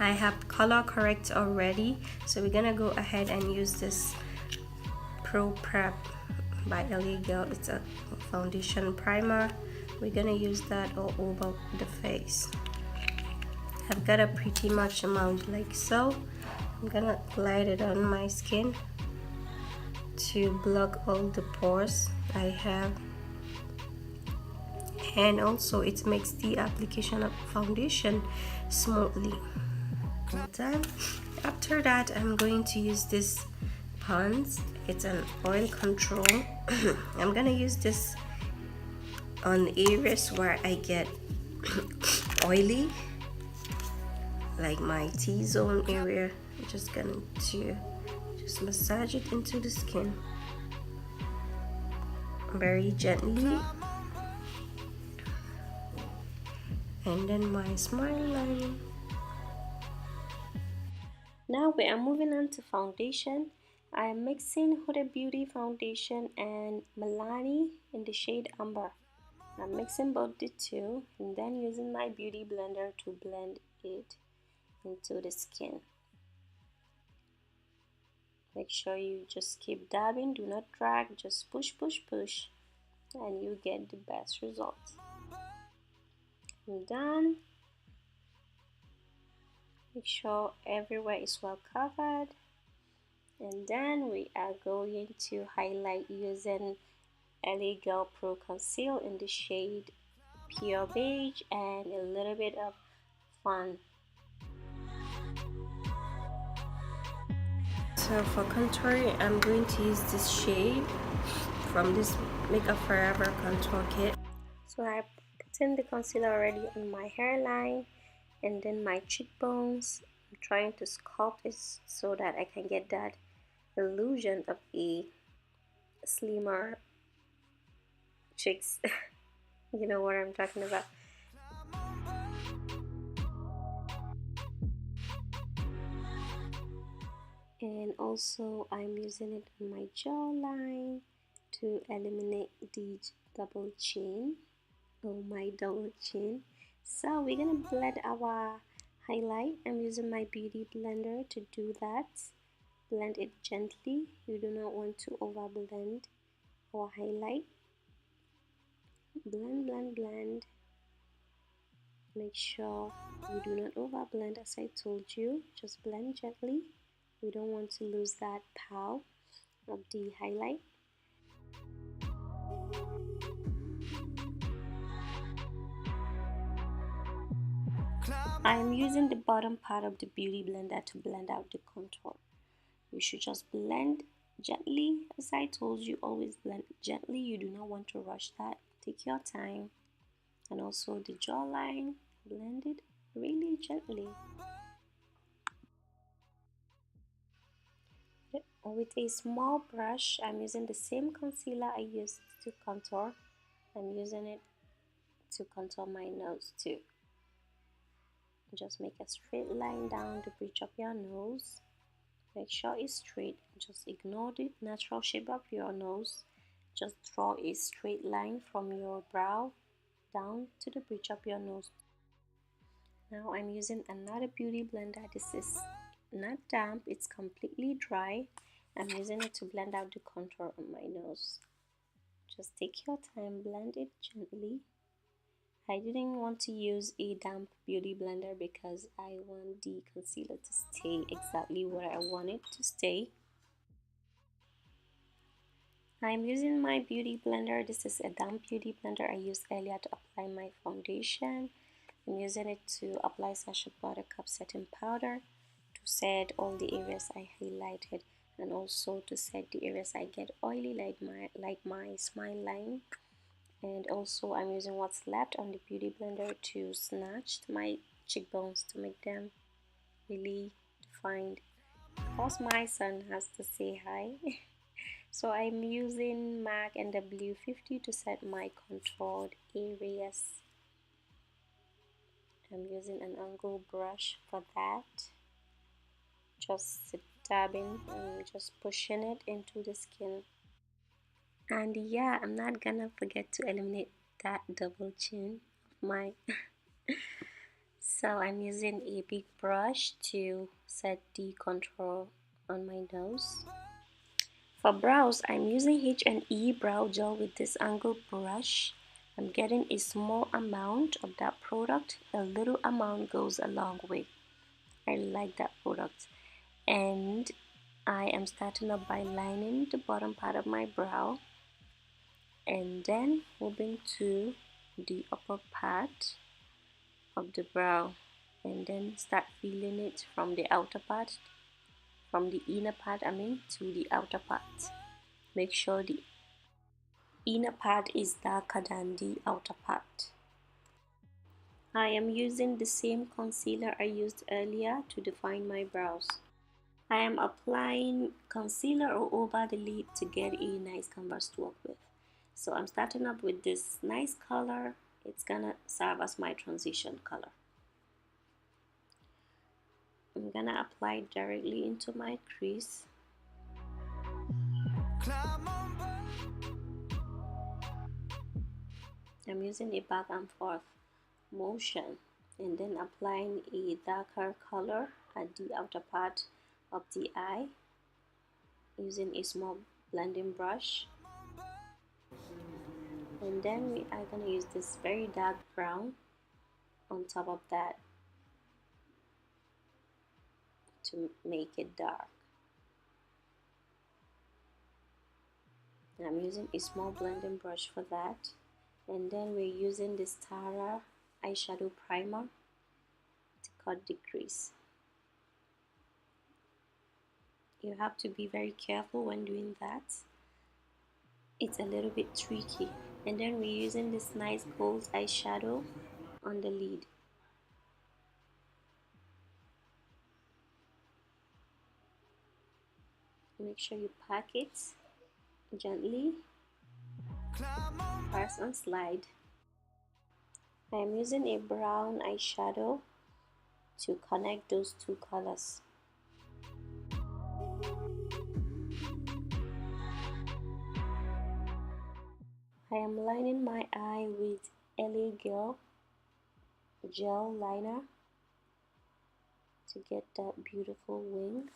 I have color correct already, so we're gonna go ahead and use this Pro Prep by LA Girl. It's a foundation primer. We're gonna use that all over the face. I've got a pretty much amount like so. I'm gonna glide it on my skin to block all the pores I have, and also it makes the application of foundation smoothly. Done. After that, I'm going to use this Pond's. It's an oil control. I'm gonna use this on areas where I get oily, like my T-zone area. I'm just going to just massage it into the skin very gently. And then my smile line. Now we are moving on to foundation. I am mixing Huda Beauty foundation and Milani in the shade Amber. I'm mixing both the two and then using my beauty blender to blend it into the skin. Make sure you just keep dabbing, do not drag, just push, push, push, and you get the best results. I'm done. Make sure everywhere is well covered. And then we are going to highlight using LA Girl Pro Conceal in the shade Pure Beige and a little bit of Fun. So for contouring, I'm going to use this shade from this Makeup Forever contour kit. So I put in the concealer already on my hairline and then my cheekbones. I'm trying to sculpt it so that I can get that illusion of a slimmer cheeks. You know what I'm talking about. And also I'm using it on my jawline to eliminate the double chin. Oh, my double chin. So we're gonna blend our highlight. I'm using my beauty blender to do that. Blend it gently. You do not want to over blend our highlight. Blend, blend, blend. Make sure you do not over blend, as I told you. Just blend gently. We don't want to lose that pow of the highlight. I'm using the bottom part of the beauty blender to blend out the contour. You should just blend gently. As I told you, always blend gently. You do not want to rush that. Take your time. And also the jawline, blend it really gently. With a small brush, I'm using the same concealer I used to contour. I'm using it to contour my nose too. Just make a straight line down the bridge of your nose. Make sure it's straight. Just ignore the natural shape of your nose. Just draw a straight line from your brow down to the bridge of your nose. Now I'm using another beauty blender. This is not damp, it's completely dry. I'm using it to blend out the contour on my nose. Just take your time, blend it gently. I didn't want to use a damp beauty blender because I want the concealer to stay exactly where I want it to stay. I'm using my beauty blender. This is a damp beauty blender I used earlier to apply my foundation. I'm using it to apply Sasha Buttercup setting powder to set all the areas I highlighted, and also to set the areas I get oily, like my smile line. And also I'm using what's left on the beauty blender to snatch my cheekbones to make them really defined. Of course, my son has to say hi. So I'm using MAC and W50 to set my contoured areas. I'm using an angle brush for that. Just dabbing and just pushing it into the skin. And yeah, I'm not gonna forget to eliminate that double chin of mine. So I'm using a big brush to set the contour on my nose. For brows, I'm using H&E brow gel with this angled brush. I'm getting a small amount of that product. A little amount goes a long way. I like that product. And I am starting up by lining the bottom part of my brow and then moving to the upper part of the brow, and then start feeling it from the outer part, from the inner part to the outer part. Make sure the inner part is darker than the outer part. I am using the same concealer I used earlier to define my brows. I am applying concealer all over the lid to get a nice canvas to work with. So I'm starting up with this nice color. It's gonna serve as my transition color. I'm gonna apply it directly into my crease. I'm using a back and forth motion and then applying a darker color at the outer part of the eye using a small blending brush. And then we are going to use this very dark brown on top of that to make it dark. I'm using a small blending brush for that. And then we're using this Tara eyeshadow primer to cut the crease. You have to be very careful when doing that. It's a little bit tricky. And then we're using this nice gold eyeshadow on the lid. Make sure you pack it gently, press and slide. I am using a brown eyeshadow to connect those two colors. I am lining my eye with LA Girl gel liner to get that beautiful wing.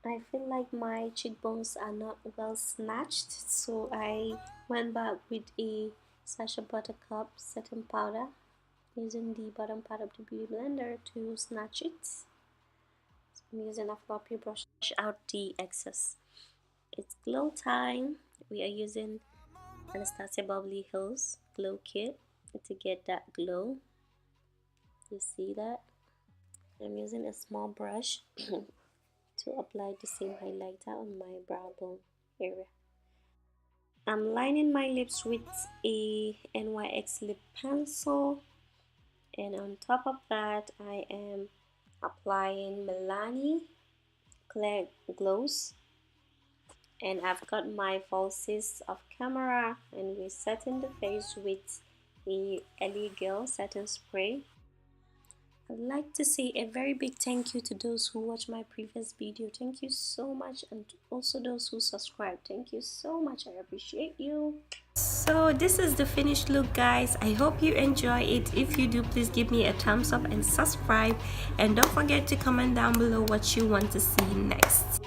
I feel like my cheekbones are not well snatched, so I went back with a Sasha buttercup setting powder, using the bottom part of the beauty blender to snatch it. So I'm using a floppy brush to brush out the excess. It's glow time. We are using Anastasia Bubbly Hills Glow Kit to get that glow. You see that? I'm using a small brush to apply the same highlighter on my brow bone area. I'm lining my lips with a NYX lip pencil, and on top of that I am applying Milani Clear Gloss, and I've got my falsies off camera, and we're setting the face with the LA Girl setting spray. I'd like to say a very big thank you to those who watched my previous video. Thank you so much, and also those who subscribed. Thank you so much. I appreciate you. So this is the finished look, guys. I hope you enjoy it. If you do, please give me a thumbs up and subscribe, and don't forget to comment down below what you want to see next.